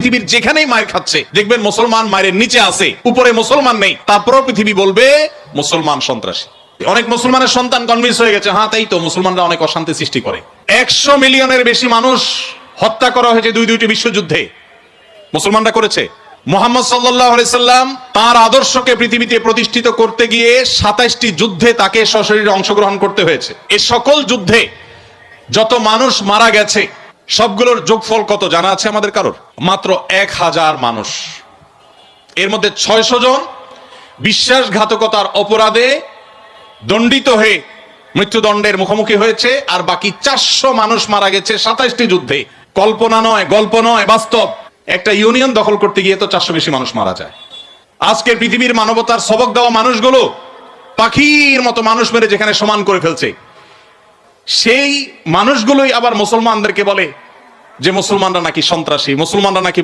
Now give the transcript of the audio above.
পৃথিবীর যেখানেই মায়ের খাচ্ছে দেখবেন মুসলমান মায়ের নিচে আছে, উপরে মুসলমান নেই, তারপরও পৃথিবী বলবে মুসলমান সন্ত্রাসী। অনেক মুসলমানের সন্তান কনভিন্স হয়ে গেছে, হ্যাঁ তাই তো, মুসলমানরা অনেক অশান্তি সৃষ্টি করে। 100 মিলিয়নের বেশি মানুষ হত্যা করা হয়েছে দুইটি বিশ্বযুদ্ধে, মুসলমানরা করেছে। মুহাম্মদ সাল্লাল্লাহু আলাইহি সাল্লাম তার আদর্শকে পৃথিবীতে প্রতিষ্ঠিত করতে গিয়ে 27টি যুদ্ধে তাকে সশরীরে অংশগ্রহণ করতে হয়েছে। এই সকল যুদ্ধে যত মানুষ মারা গেছে সবগুলোর যোগফল কত জানা আছে আমাদের কারোর? মাত্র 1000 মানুষ। এর মধ্যে 600 জন বিশ্বাসঘাতকতার অপরাধে দণ্ডিত হয়ে মৃত্যুদণ্ডের মুখোমুখি হয়েছে, আর বাকি 400 মানুষ মারা গেছে 27টি যুদ্ধে। কল্পনা নয়, গল্প নয়, বাস্তব। একটা ইউনিয়ন দখল করতে গিয়ে তো 400 বেশি মানুষ মারা যায়। আজকের পৃথিবীর মানবতার সবক দেওয়া মানুষগুলো পাখির মতো মানুষ মেরে যেখানে সমান করে ফেলছে, সেই মানুষগুলোই আবার মুসলমানদেরকে বলে যে মুসলমানরা নাকি সন্ত্রাসী, মুসলমানরা নাকি